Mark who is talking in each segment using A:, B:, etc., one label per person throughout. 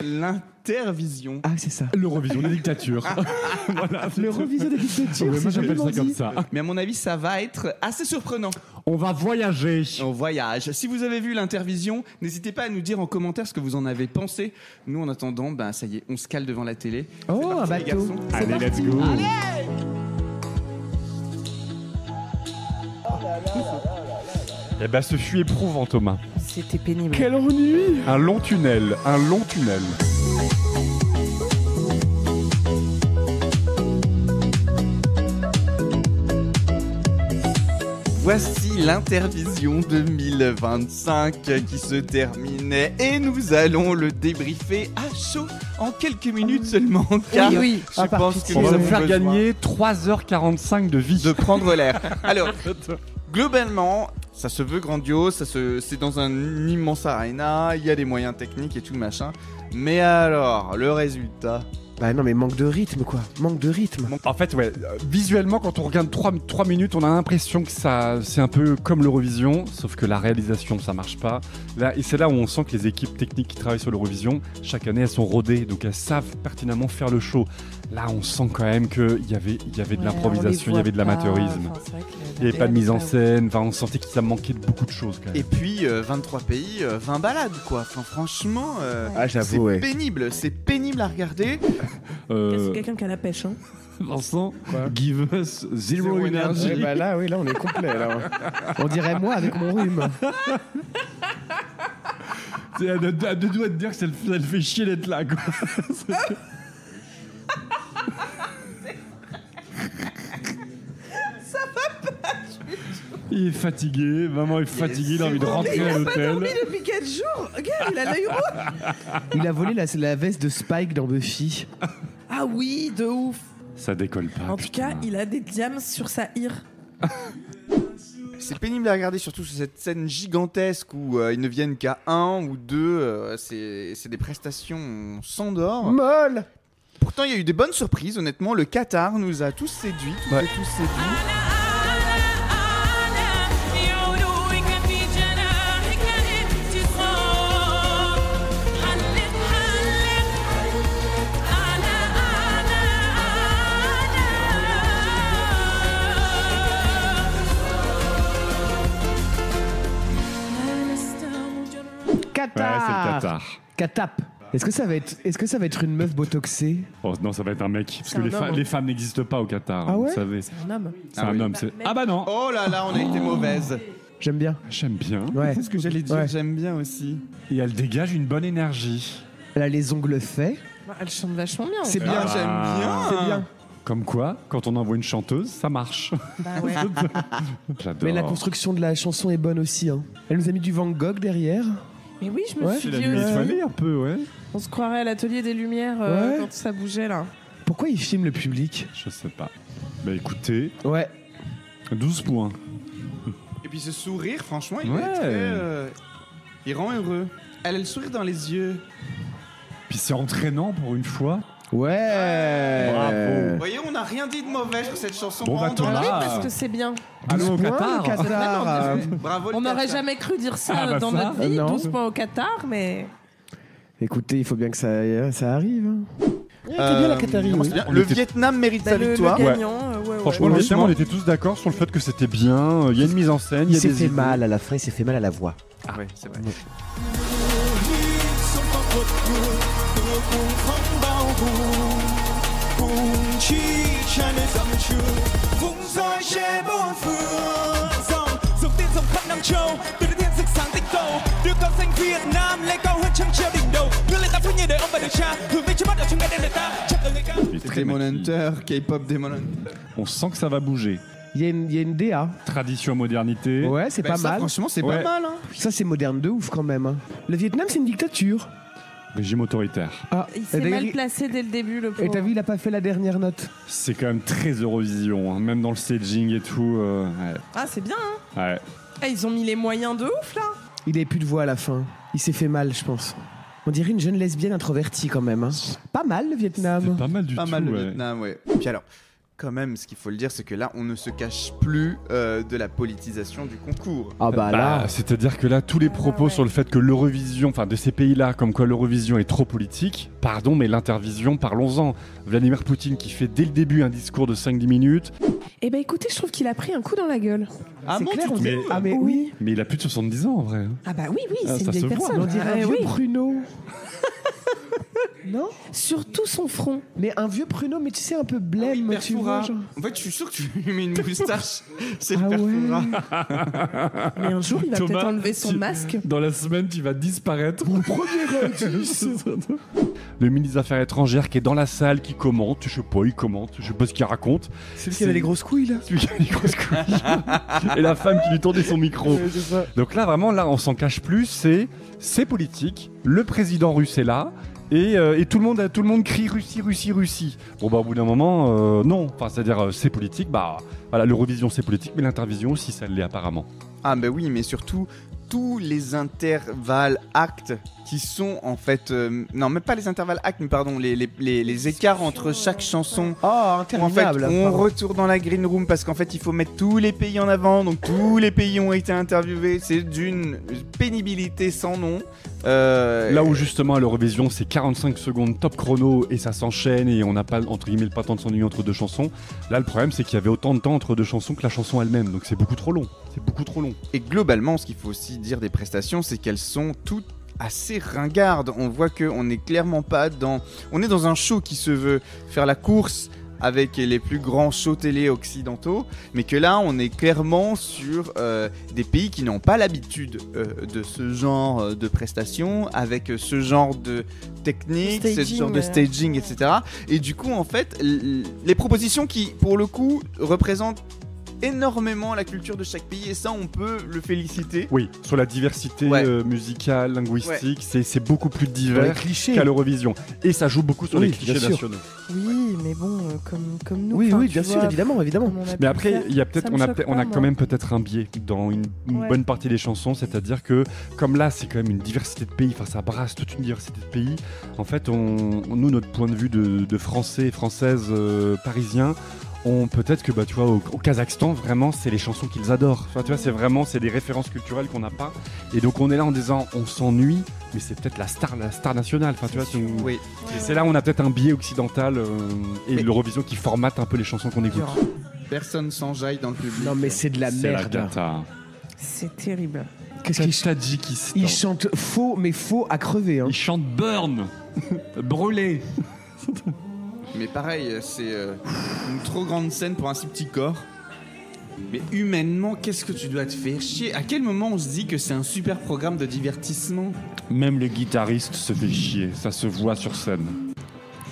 A: L'Intervision.
B: Ah, c'est ça.
C: L'Eurovision des dictatures. Voilà,
B: L'Eurovision des dictatures,
C: moi
B: c'est
C: j'appelle ça
B: joliment
C: comme
B: dit.
C: ça.
A: Mais à mon avis, ça va être assez surprenant.
C: On va voyager.
A: On voyage. Si vous avez vu l'Intervision, n'hésitez pas à nous dire en commentaire ce que vous en avez pensé. Nous, en attendant, ça y est, on se cale devant la télé.
B: Oh,
A: C'est
B: un
A: parti, les
B: bateau.
A: garçons.
C: Allez, let's go. Eh ben, ce fut éprouvant, Thomas.
D: C'était pénible.
B: Quel ennui.
C: Un long tunnel.
A: Voici l'Intervision 2025 qui se terminait et nous allons le débriefer à chaud en quelques minutes seulement car
D: oui.
A: je
B: Ah, par
A: pense
B: pitié.
A: que
C: On
A: nous
C: va
A: avons
C: vous faire
A: besoin
C: gagner 3h45 de vie.
A: de prendre l'air. Alors, globalement, ça se veut grandiose, c'est dans un immense arena, il y a des moyens techniques et tout machin. Mais alors, le résultat...
B: Bah non, mais manque de rythme, quoi. Manque de rythme.
C: En fait, ouais, visuellement, quand on regarde 3 minutes, on a l'impression que c'est un peu comme l'Eurovision, sauf que la réalisation, ça marche pas. Là, et c'est là où on sent que les équipes techniques qui travaillent sur l'Eurovision, chaque année, elles sont rodées, donc elles savent pertinemment faire le show. Là, on sent quand même qu'il y avait de l'improvisation, il y avait de l'amateurisme. Il n'y avait pas de mise en scène, on sentait qu'il a manqué de beaucoup de choses quand même.
A: Et puis, 23 pays, 20 balades, quoi. Enfin, franchement,
B: Ah, j'avoue,
A: c'est
B: ouais.
A: c'est pénible à regarder.
D: C'est quelqu'un qui a la pêche, hein.
C: Vincent,
B: Quoi
C: give us zero
A: Zéro
C: energy.
A: énergie.
B: Bah là, oui, là, on est complet, là. On dirait moi avec mon rhume.
C: C'est à deux doigts de dire que ça le fait chier d'être là, quoi. Il est fatigué, vraiment il est fatigué, il a envie de rentrer à l'hôtel.
D: Depuis 4 jours. Regarde, il a l'œil rouge.
B: Il a volé la veste de Spike dans Buffy.
D: Ah oui, de ouf.
C: Ça décolle pas.
D: En tout cas, il a des diams sur sa ire.
A: C'est pénible à regarder, surtout sur cette scène gigantesque où ils ne viennent qu'à 1 ou 2. C'est des prestations, on s'endort.
B: Molle.
A: Pourtant, il y a eu des bonnes surprises, honnêtement. Le Qatar nous a tous séduits, tous et tous séduits.
B: Qatar.
C: Ouais, c'est le Qatar.
B: Katap. Est-ce que ça va être une meuf botoxée?
C: Oh non, ça va être un mec. Parce
D: C'est
C: que
D: un homme, hein.
C: les femmes n'existent pas au Qatar.
B: Ah ouais
C: vous savez.
D: C'est un homme.
C: C'est un homme. Ah bah non.
A: Oh là là, on a été mauvaise.
B: J'aime bien.
C: J'aime bien.
B: Ouais.
A: C'est ce que j'allais dire,
B: Ouais.
A: j'aime bien aussi.
C: Et elle dégage une bonne énergie.
B: Elle a les ongles faits.
D: Bah, elle chante vachement bien.
B: C'est
D: en fait.
B: bien.
A: J'aime bien.
B: C'est bien.
C: Comme quoi, quand on envoie une chanteuse, ça marche.
D: Bah ouais.
C: J'adore.
B: Mais la construction de la chanson est bonne aussi. Hein. Elle nous a mis du Van Gogh derrière.
D: Mais oui, je me
B: Ouais.
D: suis
C: C'est la
D: dit
C: nuit
D: aussi.
C: étoilée un peu, ouais.
D: On se croirait à l'atelier des Lumières
B: Ouais.
D: quand ça bougeait là.
B: Pourquoi il filme le public?
C: Je sais pas. Bah écoutez,
B: Ouais.
C: 12 points.
A: Et puis ce sourire, franchement, il
C: Ouais.
A: est très, il rend heureux. Elle a le sourire dans les yeux.
C: Puis c'est entraînant pour une fois.
B: Ouais.
C: Bravo.
A: Vous voyez, on n'a rien dit de mauvais sur cette chanson.
C: Bon, bah,
A: Bravo,
C: Thomas.
D: Oui,
C: Ah.
D: parce que c'est bien.
C: Allô au
B: 12 points,
C: Qatar.
B: le Qatar.
A: Bravo, le
D: On n'aurait
A: Qatar.
D: jamais cru dire ça
C: Ah, bah
D: dans
C: ça.
D: notre vie.
B: Non.
D: 12 points au Qatar, mais.
B: Écoutez, il faut bien que ça arrive. Hein. C'est bien la Qatarie.
A: Non,
B: oui.
A: c'est bien.
C: On
A: Le
C: était-
A: Vietnam mérite
D: Bah,
A: sa
D: le
A: victoire.
D: gagnant, ouais.
C: Franchement,
A: Ouais.
C: le Vietnam, on était tous d'accord sur le fait que c'était bien. Il y a une mise en scène, il y
B: Il
C: a
B: s'est
C: des
B: fait
C: idées.
B: mal à la fin, il s'est fait mal à la voix.
A: Ah ouais, c'est vrai.
C: Il est très
A: Demon
C: maquillé.
A: Hunter, K-pop Demon Hunter.
C: On sent que ça va bouger.
B: Il y a une DA.
C: Tradition, modernité.
B: Ouais, c'est
A: Bah,
B: pas
A: ça,
B: mal.
A: franchement, c'est
C: Ouais.
A: pas mal. Hein.
B: Ça, c'est moderne de ouf quand même. Hein. Le Vietnam, c'est une dictature.
C: Régime autoritaire.
B: Ah,
D: Il s'est mal placé dès le début, le
B: Et
D: pauvre.
B: t'as vu, il a pas fait la dernière note.
C: C'est quand même très Eurovision, hein, même dans le staging et tout. Ouais.
D: Ah, c'est bien, hein.
C: Ouais.
D: Ah, ils ont mis les moyens de ouf, là.
B: Il avait plus de voix à la fin. Il s'est fait mal, je pense. On dirait une jeune lesbienne introvertie quand même. Hein. Pas mal le
C: C'est
B: Vietnam.
C: pas mal du
A: Pas
C: tout.
A: mal le
C: ouais.
A: Vietnam, ouais. Puis alors, quand même, ce qu'il faut le dire, c'est que là, on ne se cache plus de la politisation du concours.
B: Ah bah là.
C: C'est-à-dire que là, tous les propos
D: ouais.
C: sur le fait que l'Eurovision, enfin de ces pays-là, comme quoi l'Eurovision est trop politique, pardon, mais l'Intervision, parlons-en. Vladimir Poutine qui fait dès le début un discours de 5-10 minutes,
D: Eh ben écoutez, je trouve qu'il a pris un coup dans la gueule.
A: Ah
B: C'est
A: bon,
B: clair,
A: tu
B: on
A: trouves
B: dirait. Ah mais oui.
C: mais il a plus de 70 ans en vrai.
D: Ah bah oui,
C: Ah,
D: c'est
C: ça
D: une vieille
C: se voit,
D: personne.
B: On dirait un vieux
D: oui.
B: pruneau. Non?
D: Sur tout son front.
B: Mais un vieux pruneau, mais tu sais, un peu blême,
A: Père
B: tu
A: Fouras.
B: vois. Genre.
A: En fait, je suis sûr que tu lui mets une moustache. C'est
B: Ah
A: le Père
B: ouais.
A: Fouras.
D: Mais un jour, il va
C: Thomas,
D: peut-être enlever son
C: tu-
D: masque.
C: Dans la semaine, tu vas disparaître.
B: Premier indice.
C: Le ministre des Affaires étrangères qui est dans la salle, qui commente, je sais pas, il commente, je sais pas ce qu'il raconte.
B: C'est le qui avait les grosses couilles là.
C: Celui qui a les grosses couilles. Et la femme qui lui tendait son micro.
B: Ouais, c'est ça.
C: Donc là, vraiment, là, on s'en cache plus, c'est politique, le président russe est là, et tout le monde crie Russie, Russie, Russie. Bon, bah, au bout d'un moment, non. Enfin, c'est-à-dire, c'est politique, bah, voilà, l'Eurovision, c'est politique, mais l'Intervision aussi, ça l'est apparemment.
A: Ah bah oui, mais surtout tous les intervalles actes qui sont en fait non, même pas les intervalles actes, mais pardon, les écarts entre chaque chanson.
B: Oh,
A: Où, en fait,
B: interminable.
A: on
B: pardon.
A: retourne dans la green room parce qu'en fait, il faut mettre tous les pays en avant. Donc tous les pays ont été interviewés. C'est d'une pénibilité sans nom.
C: Là où justement à l'Eurovision c'est 45 secondes top chrono et ça s'enchaîne et on n'a pas entre guillemets pas le temps de s'ennuyer entre deux chansons. Là le problème c'est qu'il y avait autant de temps entre deux chansons que la chanson elle-même, donc c'est beaucoup trop long. C'est beaucoup trop long.
A: Et globalement, ce qu'il faut aussi dire des prestations, c'est qu'elles sont toutes assez ringardes. On voit qu'on n'est clairement pas dans... On est dans un show qui se veut faire la course avec les plus grands shows télé occidentaux, mais que là, on est clairement sur des pays qui n'ont pas l'habitude de ce genre de prestations, avec ce genre de technique, ce
D: Staging,
A: genre de staging, etc. Et du coup, en fait, les propositions qui, pour le coup, représentent énormément la culture de chaque pays, et ça, on peut le féliciter.
C: Oui, sur la diversité
A: Ouais.
C: musicale, linguistique, c'est beaucoup plus
B: Dans les
C: divers
B: clichés.
C: qu'à l'Eurovision. Et ça joue beaucoup sur
B: Oui,
C: les
B: bien
C: clichés
B: sûr.
C: nationaux.
D: Oui, mais bon, comme nous.
B: Oui,
D: enfin,
B: oui,
D: tu
B: bien sûr,
D: vois,
B: évidemment, évidemment.
D: comme on a pu
C: Mais
D: le
C: après,
D: faire.
C: il y a peut-être,
D: Ça me choque
C: on a
D: pas,
C: quand
D: moi.
C: même peut-être un biais dans une
D: Ouais.
C: bonne partie des chansons, c'est-à-dire que comme là, c'est quand même une diversité de pays, enfin ça brasse toute une diversité de pays. En fait, nous, notre point de vue de Français et Françaises parisiens, peut-être que tu vois au Kazakhstan vraiment c'est les chansons qu'ils adorent. Enfin, tu vois, c'est des références culturelles qu'on n'a pas. Et donc on est là en disant on s'ennuie, mais c'est peut-être la star nationale. Enfin, tu vois,
A: Oui.
C: et c'est là où on a peut-être un biais occidental et
A: Mais-
C: l'Eurovision qui formate un peu les chansons qu'on écoute.
A: Personne s'enjaille dans le public.
B: Non, mais c'est de la
C: C'est la
B: merde.
C: cata.
D: C'est terrible.
B: Qu'est-ce qu'il chante?
C: Tadjikistan.
B: Il chante faux, mais faux à crever. Hein.
C: Il chante Burn, brûlé.
A: Mais pareil, c'est une trop grande scène pour un si petit corps. Mais humainement, qu'est-ce que tu dois te faire chier? À quel moment on se dit que c'est un super programme de divertissement?
C: Même le guitariste se fait chier, ça se voit sur scène.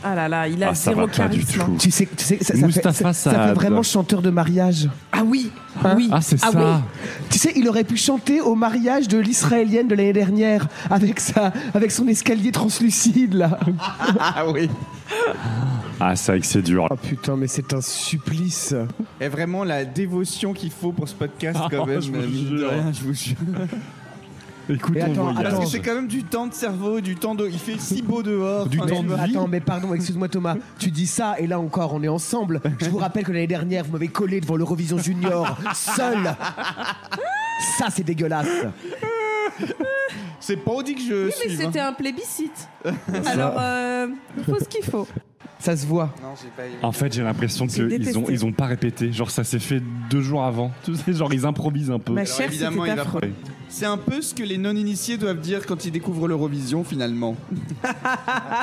D: Ah là là, il a
C: Ça
D: zéro
C: va pas du
D: charisme.
C: tout.
B: Tu sais, ça
C: Mustapha
B: ça fait
C: Saad.
B: vraiment chanteur de mariage.
D: Ah oui,
B: Hein
D: oui.
C: Ah, c'est
D: Ah
C: ça.
B: Tu sais, il aurait pu chanter au mariage de l'Israélienne de l'année dernière avec son escalier translucide là.
A: Ah oui.
C: Ah, c'est vrai que c'est dur.
B: Oh putain, mais c'est un supplice.
A: Et vraiment la dévotion qu'il faut pour ce podcast quand même.
C: je vous
A: mine de
C: jure.
A: rien, je vous jure.
C: Écoute,
B: Mais
C: on
B: attends,
C: voyage.
A: Parce que c'est quand même du temps de cerveau, du temps de... Il fait si beau dehors.
C: Du
A: Enfin,
C: temps
A: tu
C: de
A: vois.
C: vie.
B: Attends, mais pardon, excuse-moi Thomas, tu dis ça et là encore on est ensemble. Je vous rappelle que l'année dernière vous m'avez collé devant l'Eurovision Junior seul. Ça c'est dégueulasse.
A: C'est pas dit que je
D: Oui, mais
A: suis.
D: c'était un plébiscite. Alors, il faut ce qu'il faut.
B: Ça se voit.
A: Non, j'ai pas aimé.
C: En fait, j'ai l'impression
D: J'ai détesté.
C: qu'ils ont pas répété. Genre, ça s'est fait 2 jours avant. Tu sais, genre, ils improvisent un peu.
D: Ma
A: Alors,
D: chère,
A: évidemment,
D: c'était
A: il va
D: affreux.
A: C'est un peu ce que les non-initiés doivent dire quand ils découvrent l'Eurovision finalement.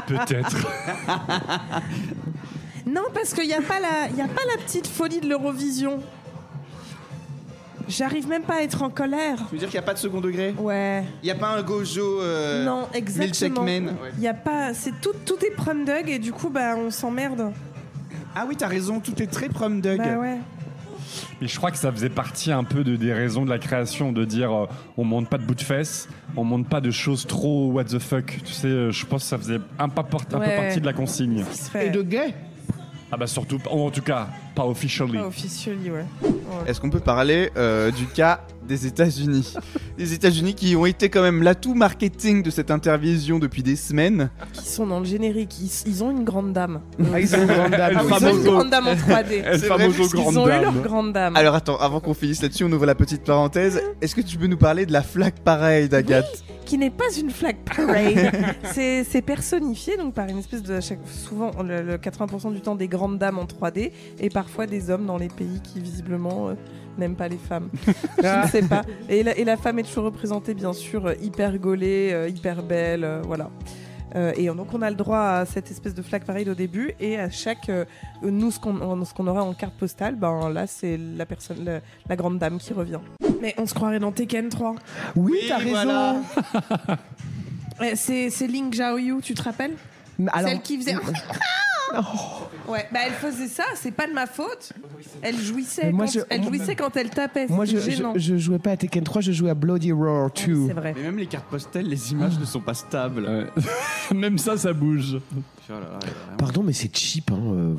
C: Peut-être.
D: Non, parce qu'il n'y a pas la petite folie de l'Eurovision. J'arrive même pas à être en colère.
A: Tu veux dire qu'il n'y a pas de second degré?
D: Ouais.
A: Il n'y a pas un Gojo
D: Non, exactement.
A: Milkshake Man?
D: Il y a pas. C'est tout est prom dug et du coup, bah, on s'emmerde.
A: Ah oui, t'as raison, tout est très prom dug.
D: Bah ouais.
C: Et je crois que ça faisait partie un peu des raisons de la création, de dire on monte pas de bout de fesses, on monte pas de choses trop what the fuck. Tu sais, je pense que ça faisait un peu
D: Ouais.
C: partie de la consigne.
D: Ce qui se fait.
B: Et de gay.
C: Ah bah surtout, en tout cas, Pas officially.
D: Pas officially, ouais.
A: Est-ce qu'on peut parler du cas des États-Unis? Les États-Unis qui ont été quand même l'atout marketing de cette intervision depuis des semaines.
D: Qui sont dans le générique. Ils ont une grande dame.
B: Ah, ils ont une grande dame.
D: Ah oui, ils ont une grande dame en 3D.
C: El
A: C'est vrai,
C: famoso
A: parce qu'ils
C: grande
D: Ils ont eu
C: dame.
D: leur grande dame.
A: Alors attends, avant qu'on finisse là-dessus, on ouvre la petite parenthèse. Est-ce que tu peux nous parler de la Flag Parade, Agathe?
D: Qui n'est pas une flag parade. c'est personnifié donc par une espèce de souvent le 80% du temps des grandes dames en 3D et parfois des hommes dans les pays qui visiblement n'aiment pas les femmes. Je ne sais pas. Et la femme est toujours représentée bien sûr hyper gaulée, hyper belle, voilà. Et donc on a le droit à cette espèce de flag parade au début et à chaque nous ce qu'on aura en carte postale, ben là c'est la grande dame qui revient. Mais on se croirait dans Tekken 3.
B: Oui, t'as raison.
A: voilà.
D: C'est Ling Xiaoyu, tu te rappelles?
B: Alors,
D: Celle qui faisait. Ouais, bah elle faisait ça, c'est pas de ma faute. Elle jouissait,
B: Mais moi,
D: elle jouissait quand elle tapait.
B: moi,
D: c'est gênant.
B: je jouais pas à Tekken 3, je jouais à Bloody Roar 2.
D: C'est vrai.
A: Mais même les cartes postales, les images ne sont pas stables.
C: Même ça bouge.
A: Oh là là, vraiment.
B: Pardon, mais c'est cheap. Hein.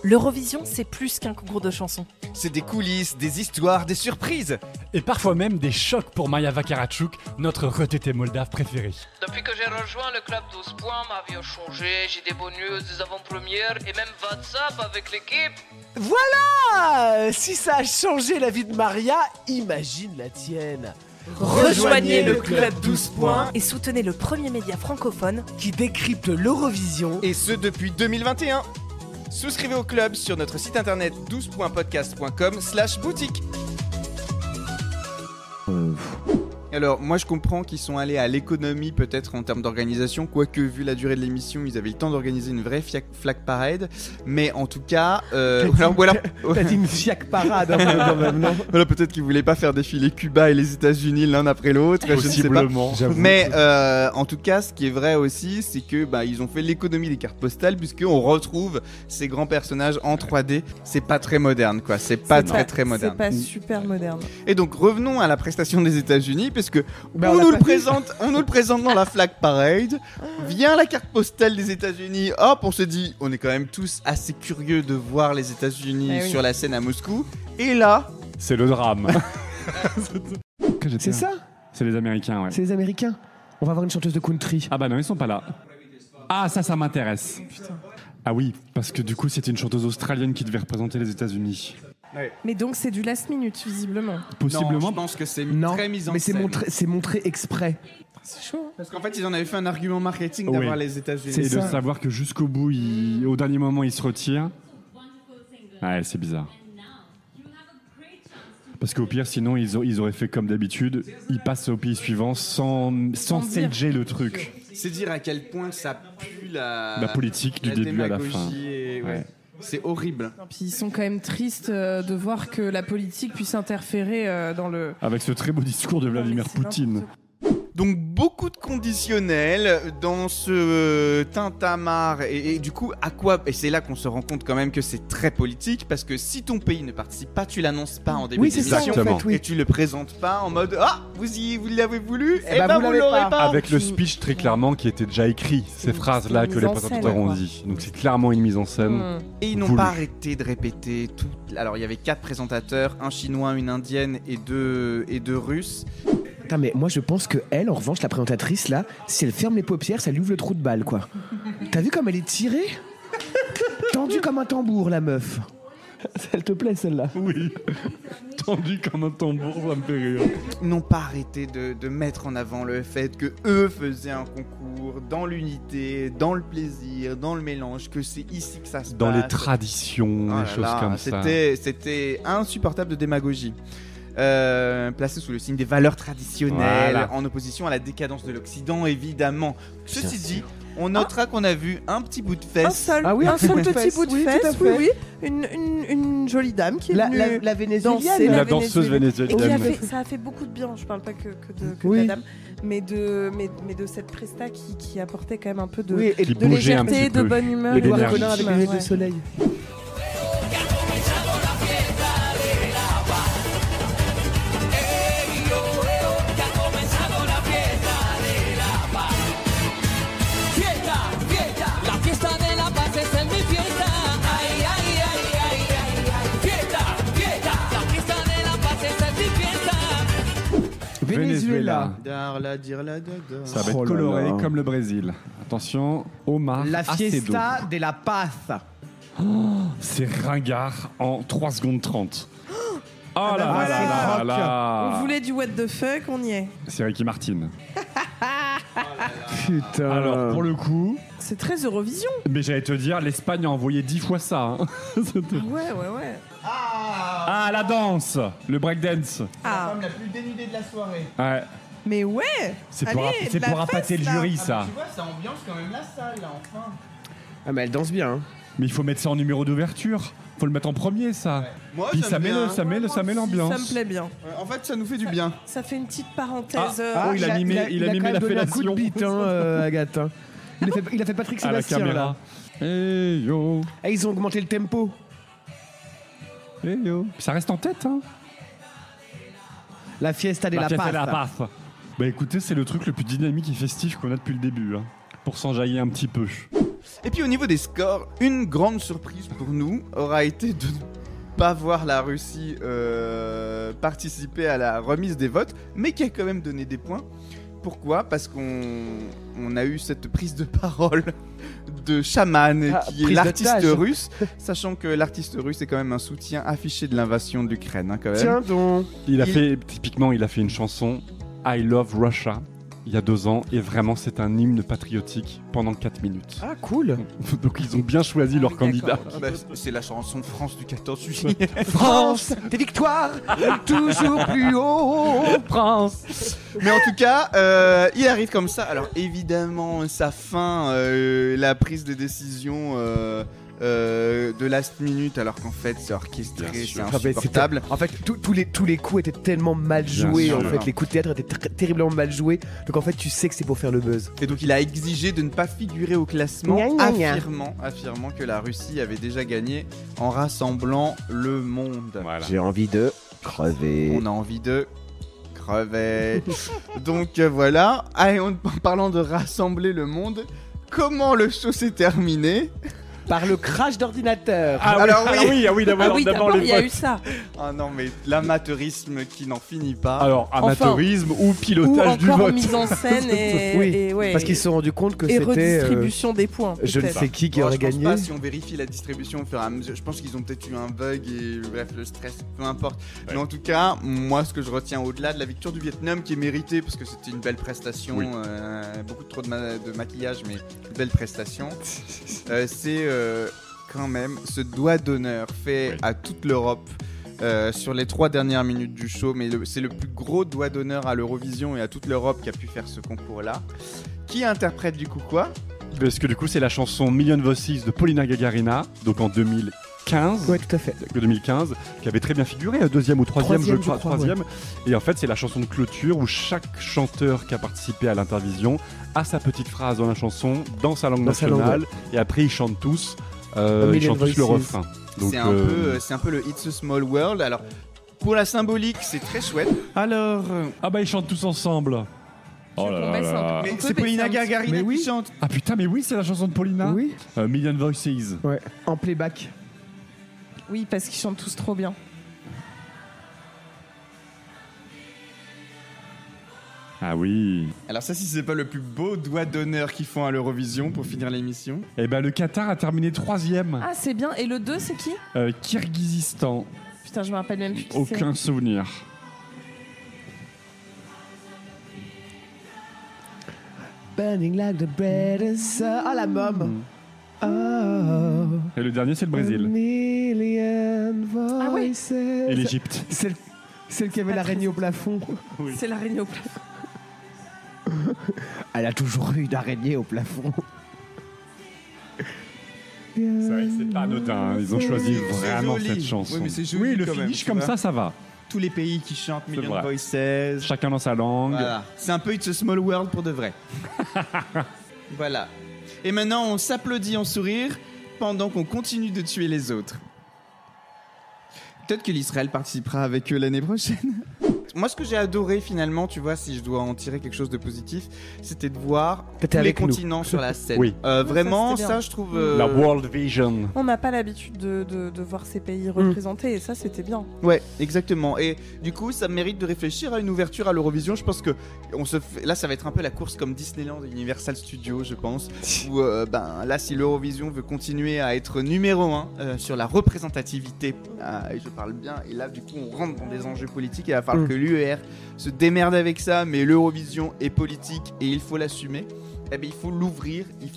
E: L'Eurovision, c'est plus qu'un concours de chansons.
A: C'est des coulisses, des histoires, des surprises.
F: Et parfois même des chocs pour Maïa Vakarachuk, notre retraité moldave préféré.
G: Depuis que j'ai rejoint le club 12 points, ma vie a changé. J'ai des bonus, des avant-premières et même WhatsApp avec l'équipe.
H: Voilà! Si ça a changé la vie de Maria, imagine la tienne.
E: Rejoignez le club 12 points et soutenez le premier média francophone
H: Qui décrypte l'Eurovision.
A: Et ce depuis 2021. Souscrivez au club sur notre site internet 12.podcast.com/boutique. Alors, moi je comprends qu'ils sont allés à l'économie peut-être en termes d'organisation, quoique vu la durée de l'émission, ils avaient le temps d'organiser une vraie flag parade. Mais en tout cas,
B: T'as dit une fiac parade un peu quand même, non?
A: voilà, peut-être qu'ils voulaient pas faire défiler Cuba et les États-Unis l'un après l'autre, je ne sais pas.
C: Possiblement.
A: Mais en tout cas, ce qui est vrai aussi, c'est que ils ont fait l'économie des cartes postales puisqu'on retrouve ces grands personnages en 3D. C'est pas très moderne, quoi. C'est pas très moderne.
D: C'est pas super moderne.
A: Et donc revenons à la prestation des États-Unis, parce que
B: Ben,
A: on
B: on
A: nous
B: l'a
A: le
B: pas vu.
A: présente dans la flag parade. Vient la carte postale des États-Unis. Hop, on se dit, on est quand même tous assez curieux de voir les États-Unis
D: Eh oui.
A: sur la scène à Moscou. Et là,
C: C'est le drame.
B: C'est ça?
C: C'est les Américains, ouais.
B: C'est les Américains? On va voir une chanteuse de country.
C: Ah bah non, ils sont pas là. Ah, ça m'intéresse. Ah oui, parce que du coup, c'était une chanteuse australienne qui devait représenter les États-Unis.
D: Mais donc c'est du last minute visiblement.
A: non,
C: Possiblement.
A: je pense que c'est
B: Non,
A: très mis en
B: mais c'est
A: scène.
B: montré exprès.
D: C'est chaud. Hein.
A: Parce qu'en fait, ils en avaient fait un argument marketing
C: Oui.
A: d'avoir les États-Unis.
B: C'est
C: Et de
B: ça.
C: savoir que jusqu'au bout, au dernier moment, il se retire. Ouais, c'est bizarre. Parce qu'au pire, sinon, ils auraient fait comme d'habitude. Ils passent au pays suivant sans
D: dire.
C: stager le truc.
A: C'est dire à quel point ça pue la
C: politique du
A: la
C: début à la fin.
A: démagogie et- ouais.
C: Ouais.
A: C'est horrible.
D: Puis ils sont quand même tristes de voir que la politique puisse interférer dans le.
C: Avec ce très beau discours de Vladimir
D: C'est n'importe
C: Poutine.
D: quoi.
A: Donc beaucoup de conditionnels dans ce tintamarre et du coup à quoi, et c'est là qu'on se rend compte quand même que c'est très politique, parce que si ton pays ne participe pas, tu l'annonces pas en début
B: Oui, c'est ça en
A: d'émission
C: Exactement.
B: fait, oui.
A: et tu le présentes pas en mode vous l'avez voulu,
B: Eh
A: et
B: ben,
A: ben
B: vous
A: vous
B: l'avez
A: l'aurez
B: pas.
A: pas.
C: Avec le speech très clairement qui était déjà écrit, ces phrases-là
D: une
C: que les
D: mise en scène,
C: présentateurs ont
D: quoi.
C: dit. Donc c'est clairement une mise en scène.
D: Hmm.
A: Et ils n'ont
C: Voulu.
A: pas arrêté de répéter tout. Alors il y avait 4 présentateurs, un chinois, une indienne et deux russes.
B: Putain, mais moi je pense que elle, en revanche, la présentatrice là, si elle ferme les paupières, ça lui ouvre le trou de balle, quoi. T'as vu comme elle est tirée? Tendue comme un tambour, la meuf. Elle te plaît celle-là?
C: Oui. Tendu comme un tambour, ça me fait rire.
A: Ils n'ont pas arrêté de mettre en avant le fait que eux faisaient un concours dans l'unité, dans le plaisir, dans le mélange, que c'est ici que ça se
C: Dans
A: passe.
C: les traditions,
A: Oh là
C: les choses
A: là,
C: comme ça.
A: C'était insupportable de démagogie. Placé sous le signe des valeurs traditionnelles,
C: Voilà.
A: en opposition à la décadence de l'Occident, évidemment. Ceci dit, on notera qu'on a vu un petit bout de
D: Un
A: fesse.
D: seul,
B: Ah oui,
D: un seul
B: bout de
D: petit
B: fesse,
D: bout de
B: oui, tout à
D: fesse,
B: fait.
D: oui, oui. Une jolie dame qui est
B: La
D: venue
B: vénézuélienne.
D: danser,
C: La danseuse
D: Et qui
C: vénézuélienne.
D: ça a fait beaucoup de bien. Je parle pas que de
B: Oui.
D: la dame, mais de cette presta qui apportait quand même un peu de,
B: Oui, et
C: Qui
D: de
C: bougeait un
D: légèreté,
C: petit
D: de
C: peu.
D: bonne humeur.
B: le
D: et
B: doigt
C: l'énergie.
B: Collin avec les lunettes de soleil.
I: La fiesta de la paz es el
B: Venezuela.
A: Darla, dirla, dada.
C: Ça va
B: Oh
C: être
B: là
C: coloré
B: là.
C: comme le Brésil. Attention, Omar
B: La
C: Acedo.
B: fiesta de la paz.
C: C'est ringard en 3 secondes 30. Oh là
B: bah
C: là
B: voilà.
C: là là
D: On
C: là.
D: voulait du what the fuck, on y est.
C: C'est Ricky Martin.
B: Putain.
C: Alors, pour le coup,
D: C'est très Eurovision.
C: mais j'allais te dire, l'Espagne a envoyé 10 fois ça. hein.
D: Ouais.
C: Ah, la danse, le breakdance.
D: Ah,
A: La plus dénudée de la soirée.
C: Ouais,
D: mais ouais.
C: c'est
D: Allez, de la
C: appâter le
D: fesse, là.
C: jury, ça.
A: Tu vois, ça ambiance quand même la salle, là, enfin.
B: Ah, mais elle danse bien. Hein.
C: Mais il faut mettre ça en numéro d'ouverture. Faut le mettre en premier, ça.
A: Moi,
C: Puis ça met l'ambiance.
A: hein.
D: Ça me plaît bien.
A: En fait, ça nous fait du bien.
D: Ça fait une petite parenthèse.
C: Oh, il a mimé
B: quand même
C: la
B: donné un coup de
C: fellation.
B: bite, hein, Agathe. Hein. Il a fait Patrick
C: À la
B: Sébastien,
C: caméra.
B: là.
C: Hey yo,
B: Et ils ont augmenté le tempo.
C: hey yo. Ça reste en tête, hein.
B: La fiesta de la,
C: fiesta
B: paz.
C: de la paz. Bah écoutez, c'est le truc le plus dynamique et festif qu'on a depuis le début, hein, pour s'enjailler un petit peu.
A: Et puis au niveau des scores, une grande surprise pour nous aura été de ne pas voir la Russie participer à la remise des votes, mais qui a quand même donné des points. Pourquoi ? Parce qu'on a eu cette prise de parole de chaman qui est
B: prise
A: l'artiste
B: d'otage.
A: russe, sachant que l'artiste russe est quand même un soutien affiché de l'invasion de l'Ukraine, hein, quand même.
B: Tiens donc.
C: Il a fait une chanson I Love Russia il y a 2 ans et vraiment c'est un hymne patriotique pendant 4 minutes.
B: Ah, cool.
C: Donc ils ont bien choisi leur candidat.
A: Ah bah, c'est la chanson France du 14 juillet.
B: France, tes victoires, toujours plus haut.
C: France.
A: Mais en tout cas, il arrive comme ça. Alors évidemment, sa fin, la prise de décision de last minute, alors qu'en fait c'est orchestré,
C: Bien
A: c'est
C: sûr.
A: insupportable.
B: En fait, tous les coups étaient tellement mal
C: Bien
B: joués.
C: sûr.
B: En fait, les coups de théâtre étaient terriblement mal joués. Donc en fait, tu sais que c'est pour faire le buzz.
A: Et donc il a exigé de ne pas figurer au classement,
B: Gna, gna, gna.
A: affirmant que la Russie avait déjà gagné en rassemblant le monde.
C: Voilà.
B: J'ai envie de crever.
A: On a envie de crever. Donc voilà. Allez, en parlant de rassembler le monde, comment le show s'est terminé?
B: Par le crash d'ordinateur.
A: Alors oui.
D: Ah oui, d'abord il y a
C: votes.
D: eu ça.
A: Ah non, mais l'amateurisme qui n'en finit pas.
C: Alors, amateurisme ou
D: Ou
C: pilotage du
D: encore
C: vote.
D: mise en scène et,
B: Oui,
D: et ouais,
B: Parce qu'ils se sont rendus compte que
D: et
B: c'était.
D: redistribution des points.
B: Je ne
D: peut-être.
B: sais qui
A: Bon,
B: aurait
A: je pense
B: gagné.
A: pas, si on vérifie la distribution au fur et à mesure. Je pense qu'ils ont peut-être eu un bug et bref, le stress, peu importe.
C: Ouais.
A: Mais en tout cas, moi, ce que je retiens au-delà de la victoire du Vietnam, qui est méritée parce que c'était une belle prestation,
C: Oui.
A: beaucoup trop de maquillage, mais une belle prestation, c'est quand même ce doigt d'honneur fait
C: Oui.
A: à toute l'Europe. Sur les 3 dernières minutes du show, mais c'est le plus gros doigt d'honneur à l'Eurovision et à toute l'Europe qui a pu faire ce concours-là. Qui interprète du coup quoi?
C: Parce que du coup, c'est la chanson Million Voices de Paulina Gagarina, donc en 2015.
B: Ouais, tout à fait.
C: 2015, qui avait très bien figuré, 2e ou 3e,
B: Troisième,
C: je crois,
B: je crois,
C: 3e. Et en fait, c'est la chanson de clôture où chaque chanteur qui a participé à l'intervision a sa petite phrase dans la chanson, dans sa langue
B: Dans sa
C: nationale,
B: langue,
C: et après ils chantent tous,
B: Million
C: le
B: Voices.
C: refrain. Donc,
A: C'est un peu le It's a Small World. Alors, pour la symbolique, c'est très chouette. Alors,
C: Ah bah ils chantent tous ensemble. Oh là
D: qu'on
C: là
D: baisse un
C: là.
D: peu.
A: mais
D: On peut
A: c'est Paulina
D: baisser un petit
A: Gagarina
B: peu. Mais
A: qui
B: oui.
A: chante.
C: Ah putain, mais oui, c'est la chanson de Paulina.
B: Oui.
C: Million Voices.
B: Ouais. En playback.
D: Oui, parce qu'ils chantent tous trop bien.
C: Ah oui.
A: Alors ça, si c'est pas le plus beau doigt d'honneur qu'ils font à l'Eurovision pour finir l'émission.
C: Et ben le Qatar a terminé 3e.
D: Ah, c'est bien. Et le 2, c'est qui?
C: Kirghizistan,
D: Putain, je me rappelle même plus qui c'est.
C: aucun souvenir.
B: Burning like the bread and sun. Ah, la môme. Oh.
C: Et le dernier, c'est le Brésil.
B: Million
D: Ah oui.
B: voices.
C: Et l'Égypte.
B: Celle qui avait l'araignée au plafond.
D: C'est l'araignée au plafond.
B: Elle a toujours eu d'araignée au plafond.
C: C'est vrai que c'est pas anodin, hein. Ils ont choisi
A: C'est
C: vraiment
A: joli.
C: cette chanson.
A: Ouais, mais c'est joli
C: oui, le
A: quand même,
C: finish
A: tu
C: comme
A: vois.
C: ça va.
A: Tous les pays qui chantent Million
C: vrai.
A: Voices.
C: Chacun dans sa langue.
A: Voilà. C'est un peu It's a Small World pour de vrai. Voilà. Et maintenant, on s'applaudit en sourire pendant qu'on continue de tuer les autres. Peut-être que l'Israël participera avec eux l'année prochaine. moi ce que j'ai adoré finalement, tu vois, si je dois en tirer quelque chose de positif, c'était de voir
B: T'étais
A: tous les
B: avec nous.
A: continents sur la scène.
C: Oui.
A: Vraiment,
D: c'était bien.
A: ça je trouve.
C: La World Vision.
D: On n'a pas l'habitude de voir ces pays représentés et ça c'était bien.
A: Ouais, exactement. Et du coup, ça mérite de réfléchir à une ouverture à l'Eurovision. Je pense que là, ça va être un peu la course comme Disneyland et Universal Studios, je pense. Où là, si l'Eurovision veut continuer à être numéro 1 sur la représentativité, et je parle bien, et là, du coup, on rentre dans des enjeux politiques. Il va falloir que l'UER se démerde avec ça, mais l'Eurovision est politique et il faut l'assumer. Eh bien, il faut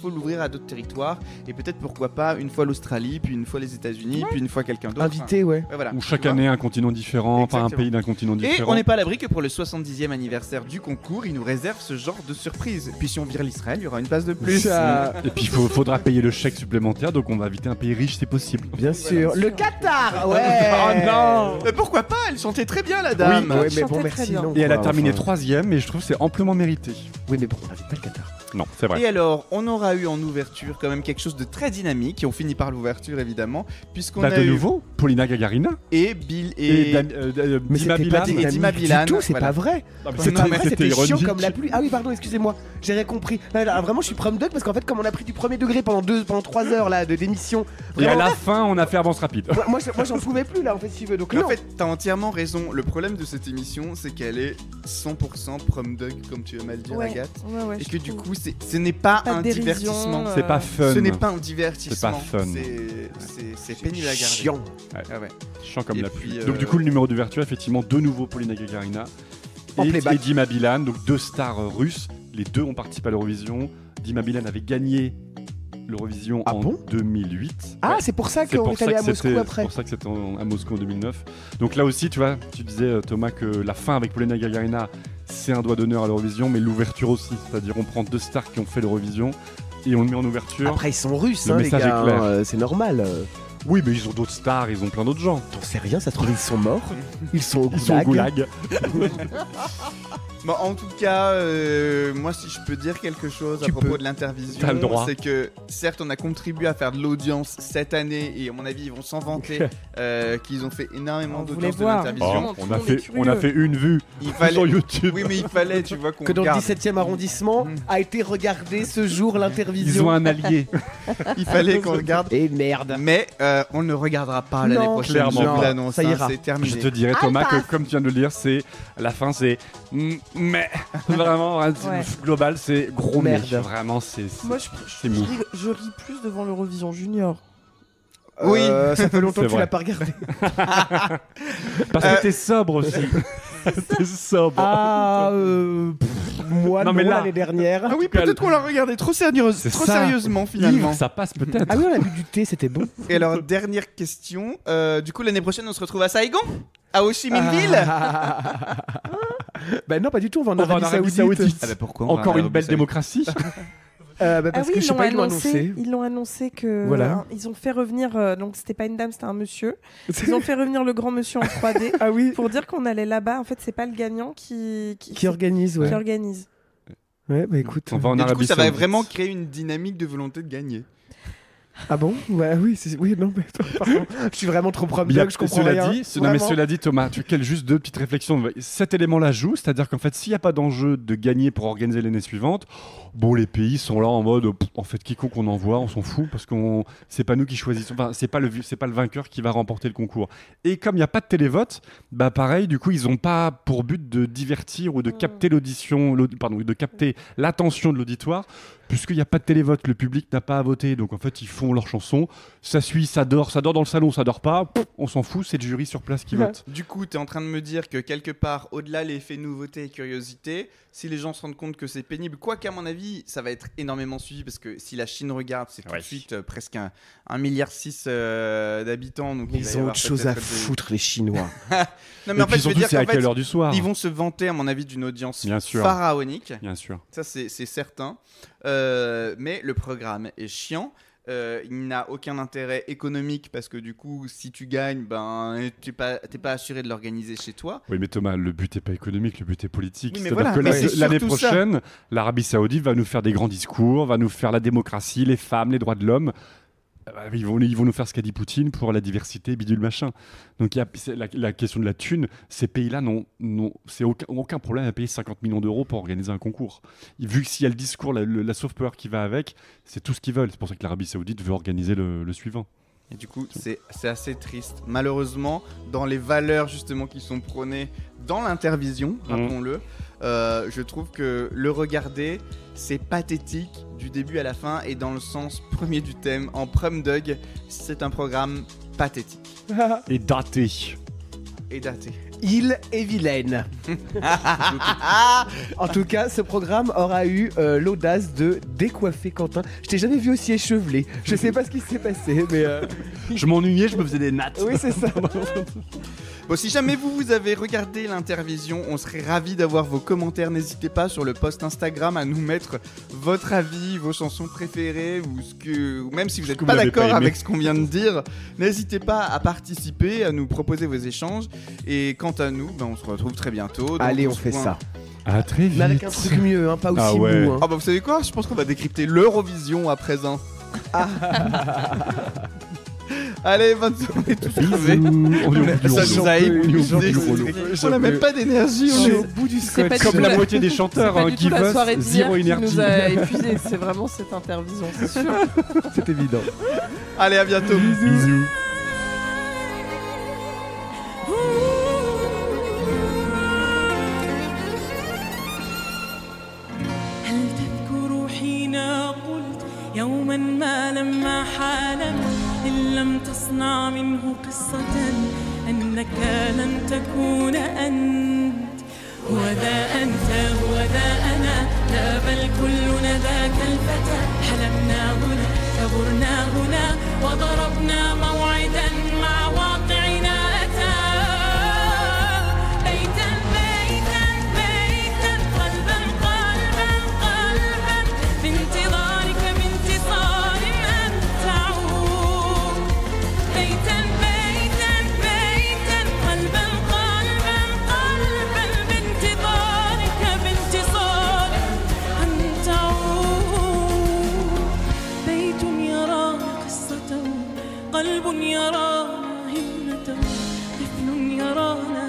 A: l'ouvrir à d'autres territoires et peut-être pourquoi pas une fois l'Australie, puis une fois les États-Unis, puis une fois quelqu'un d'autre.
B: Invité, ouais.
A: Voilà.
C: Ou chaque
A: Tu vois.
C: année un continent différent, enfin un
A: Exactement.
C: pays d'un continent
A: Et
C: différent.
A: on n'est pas à l'abri que pour le 70e anniversaire du concours, ils nous réservent ce genre de surprise. Puis si on vire l'Israël, il y aura une place de plus.
C: Et puis il faudra payer le chèque supplémentaire, donc on va inviter un pays riche si possible.
B: Bien sûr. Le Qatar, ouais.
C: Oh non.
A: Mais pourquoi pas? Elle chantait très bien, la dame.
B: Ouais, mais
D: chantait
B: bon,
D: très
B: merci.
D: bien.
B: Non,
C: Et elle a
B: quoi,
C: terminé
B: enfin.
C: 3ème et je trouve que c'est amplement mérité.
B: Oui, mais bon, on n'invite pas le Qatar.
C: Non, c'est vrai.
A: Et alors, on aura eu en ouverture quand même quelque chose de très dynamique, et on finit par l'ouverture évidemment, puisqu'on
C: Bah,
A: a
C: de
A: eu
C: nouveau, Paulina Gagarina
A: et Bill
C: et
A: et...
B: Mais
C: Dima
B: c'était pas
C: Bilan.
A: Et Dima
B: dynamique
A: Bilan,
B: du tout, c'est
A: voilà.
B: pas vrai.
C: Non, mais
A: C'est
B: C'était
A: pas
B: pas
A: vrai,
B: vrai, c'était chiant
C: ironique.
B: comme la pluie. Ah oui, pardon, excusez-moi, j'ai rien compris. Là, vraiment, je suis prom dog parce qu'en fait, comme on a pris du premier degré pendant 3 heures là de d'émission,
C: Et à
B: vraiment,
C: la fin, on a fait avance rapide.
B: moi j'en pouvais plus là en fait, si tu veux. Donc
A: Mais
B: non.
A: en fait, t'as entièrement raison. Le problème de cette émission, c'est qu'elle est 100% prom dog, comme tu veux mal dire, Agathe.
D: Ouais,
A: Et
D: je
A: que du
D: trouve.
A: coup, ce n'est pas
D: Pas de
A: un
D: dérision,
A: divertissement.
C: C'est pas fun.
A: Ce n'est pas un divertissement.
C: C'est pas fun.
A: C'est pénible à garder.
B: chiant.
A: Ah ouais.
C: Chiant comme
A: Et
C: la
A: puis,
C: pluie. Donc du coup, le numéro d'ouverture, effectivement, de nouveau Paulina Gagarina
B: En
C: et
B: playback.
C: Dima Bilan, donc 2 stars russes. Les deux ont participé à l'Eurovision. Dima Bilan avait gagné l'Eurovision
B: Ah
C: en
B: bon
C: 2008.
B: Ah,
C: Ouais.
B: c'est pour ça
C: C'est
B: qu'on
C: pour
B: est
C: ça
B: allé
C: que
B: à Moscou
C: c'était-
B: après.
C: C'est pour ça que c'était à Moscou en 2009. Donc là aussi, tu vois, tu disais Thomas que la fin avec Paulina Gagarina, c'est un doigt d'honneur à l'Eurovision, mais l'ouverture aussi. C'est-à-dire, on prend 2 stars qui ont fait l'Eurovision et on le met en ouverture.
B: Après, ils sont russes,
C: Le
B: hein, les
C: message est
B: gars.
C: clair.
B: C'est normal.
C: Oui, mais ils ont d'autres stars, ils ont plein d'autres gens.
B: T'en sais rien, ça se trouve, ils sont morts. Ils sont au
C: Ils sont au
B: goulag.
C: goulag.
A: Bon, en tout cas, moi, si je peux dire quelque chose à
B: Tu
A: propos
B: peux.
A: de l'intervision,
C: T'as le droit.
A: c'est que certes, on a contribué à faire de l'audience cette année, et à mon avis, ils vont s'en vanter qu'ils ont fait énormément
D: On voulait
A: d'audience de
D: voir.
A: l'intervision.
C: Oh,
D: Tout
C: on
D: le
C: a
D: monde est
C: fait,
D: curieux.
C: on a fait une vue
A: Il fallait.
C: sur YouTube.
A: Oui, mais il fallait, tu vois, qu'on
B: Que dans le
A: regarde.
B: 17e arrondissement a été regardé ce jour
C: Ils
B: l'intervision.
C: ont un allié.
A: Il fallait qu'on regarde.
B: Et merde.
A: Mais on ne regardera pas l'année
B: Non,
A: prochaine.
C: clairement
A: je vous
B: pas.
A: l'annonce,
B: Ça ira.
A: c'est terminé.
C: Je te dirais, Thomas, que comme tu viens de le dire, c'est la fin, c'est mais vraiment
D: Ouais.
C: global, c'est gros
B: Merde.
C: merde. Vraiment, c'est
D: Moi,
C: c'est mou.
D: je ris plus devant l'Eurovision Junior.
A: Oui.
B: Ça fait longtemps
C: C'est
B: que tu
C: vrai.
B: l'as pas regardé.
C: Parce que t'es sobre aussi. T'es sobre.
B: Ah, moi,
C: Non,
B: non,
C: mais là-
B: l'année dernière.
A: Ah oui, peut-être qu'on l'a regardé trop,
C: C'est
A: trop
C: ça.
A: sérieusement finalement.
C: Ivre, ça passe peut-être.
B: Ah oui, on a bu du thé, c'était bon.
A: Et alors, dernière question. Du coup, l'année prochaine, on se retrouve à Saigon? À Ho Chi Minh Ville?
B: Bah non, pas du tout, on va en
C: On va en
B: Arabie
C: Arabie
B: Saoudite.
C: Saoudite.
A: Ah bah pourquoi
C: Encore une belle démocratie.
B: Parce que je sais pas, ils l'ont annoncé.
D: Ils l'ont annoncé que
B: Voilà.
D: ils ont fait revenir donc c'était pas une dame, c'était un monsieur. Ils ont fait revenir le grand monsieur en 3D
B: Ah oui,
D: pour dire qu'on allait là-bas. En fait, c'est pas le gagnant
B: qui organise, ouais.
D: qui organise.
B: Ouais, bah écoute.
C: On va en
A: Et du coup,
C: Arabie
A: ça va
C: Saoudite.
A: vraiment créer une dynamique de volonté de gagner.
B: Ah bon? Ouais, oui, oui, non, mais pardon. Je suis vraiment trop prom
C: Bien,
B: dog, je comprends
C: cela
B: rien.
C: dit, non, mais
B: Vraiment.
C: cela dit, Thomas, tu quelles juste 2 petites réflexions. Cet élément-là joue, c'est-à-dire qu'en fait, s'il n'y a pas d'enjeu de gagner pour organiser l'année suivante, bon, les pays sont là en mode, en fait, quiconque on envoie, on s'en fout, parce qu'on, c'est pas nous qui choisissons, enfin, c'est pas le vainqueur qui va remporter le concours. Et comme il n'y a pas de télévote, bah pareil, du coup, ils n'ont pas pour but de divertir ou de capter de capter l'attention de l'auditoire, puisqu'il n'y a pas de télévote, le public n'a pas à voter, donc en fait, ils font leur chanson, ça suit, ça dort dans le salon, ça dort pas, on s'en fout, c'est le jury sur place qui vote.
A: Du coup, tu es en train de me dire que quelque part, au-delà l'effet nouveauté et curiosité, si les gens se rendent compte que c'est pénible, quoi qu'à mon avis, ça va être énormément suivi parce que si la Chine regarde, c'est tout de suite presque 1,6 milliard d'habitants. Donc il va y
B: Ils ont
A: avoir
B: autre chose à
A: peut-être des-
B: foutre, les Chinois.
A: Non, mais
C: Et
A: en
C: puis
A: fait, je veux
C: surtout,
A: dire
C: c'est à
A: qu'en
C: quelle
A: fait,
C: heure du soir
A: ils vont se vanter, à mon avis, d'une audience
C: Bien sûr.
A: pharaonique.
C: Bien sûr.
A: Ça, c'est certain. Mais le programme est chiant. Il n'a aucun intérêt économique parce que du coup, si tu gagnes, ben, t'es pas assuré de l'organiser chez toi.
C: Oui, mais Thomas, le but n'est pas économique, le but est politique.
A: Oui, mais
C: C'est-à-dire
A: voilà,
C: que
A: mais c'est
C: l'année
A: surtout ça.
C: prochaine, l'Arabie Saoudite va nous faire des grands discours, va nous faire la démocratie, les femmes, les droits de l'homme. Ils vont nous faire ce qu'a dit Poutine pour la diversité, bidule machin. Donc c'est la question de la thune, ces pays-là c'est aucun problème à payer 50 millions d'euros pour organiser un concours. Vu que s'il y a le discours, la soft power qui va avec, c'est tout ce qu'ils veulent. C'est pour ça que l'Arabie Saoudite veut organiser le suivant.
A: Et du coup, c'est assez triste. Malheureusement, dans les valeurs justement qui sont prônées dans l'Intervision, rappelons-le, je trouve que le regarder, c'est pathétique du début à la fin et dans le sens premier du thème. En Prum Dog, c'est un programme pathétique.
C: Et daté.
B: Il est vilaine. En tout cas, ce programme aura eu l'audace de décoiffer Quentin. Je t'ai jamais vu aussi échevelé. Je sais pas ce qui s'est passé, mais...
C: Je m'ennuyais, je me faisais des nattes.
B: Oui, c'est ça.
A: Bon, si jamais vous avez regardé l'Intervision, on serait ravis d'avoir vos commentaires. N'hésitez pas sur le post Instagram à nous mettre votre avis, vos chansons préférées ou même si vous n'êtes pas d'accord avec ce qu'on vient de dire, n'hésitez pas à participer, à nous proposer vos échanges. Et quant à nous, on se retrouve très bientôt. Donc
B: allez, on fait ça.
C: À très vite.
B: Mais avec un truc mieux, pas aussi mou.
A: Ah bah vous savez quoi ? Je pense qu'on va décrypter l'Eurovision à présent. Allez, bonne soirée, tous crevés. Ça nous a épuisés. On n'a même pas d'énergie, on est au bout du scotch.
C: Comme la moitié des chanteurs
D: qui bossent,
C: zéro énergie.
D: Qui nous a épuisés, c'est vraiment cette Intervision, c'est sûr.
B: C'est évident.
A: Allez, à bientôt.
C: Bisous.
I: يوما ما لما حالم إن لم تصنع منه قصة أنك لن تكون أنت. وذا أنت وذا أنا لا بل كلنا ذاك الفتى. حلمنا هنا كبرنا هنا وضربنا موعدا مع واقعنا أتى. بيتا بيتا بيتا قلبا قلبا قلبا بانتظارك بانتصار أن تعود. بيتا بيتا بيتا قلبا قلبا قلبا بانتظارك بانتصار أن تعود. بيت يرى قصته قلب يرى همته طفل يرانا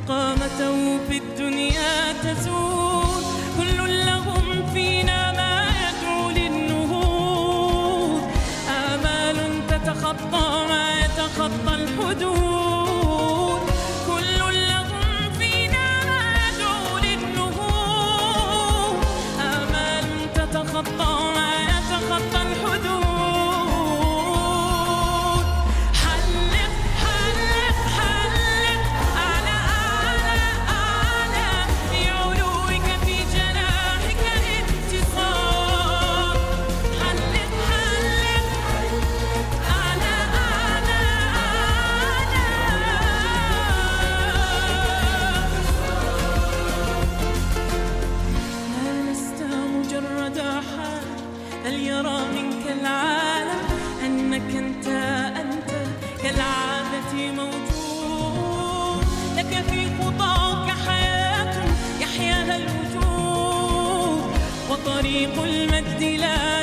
I: قامته في الدنيا تزول. كل لهم فينا ما يدعو للنهوض. آمال تتخطى ما يتخطى الحدود. كل لهم فينا ما يدعو للنهوض. آمال تتخطى ما يتخطى الحدود. حلق حلق حلق على أعلى أعلى بعلوك في جناحك انتصار. حلق حلق على أعلى أعلى. لا لست مجرد حال بل يرى منك العالم أنك أنت كالعادة موجود. لك في خطاك حياة يحياها الوجود وطريق المجد لا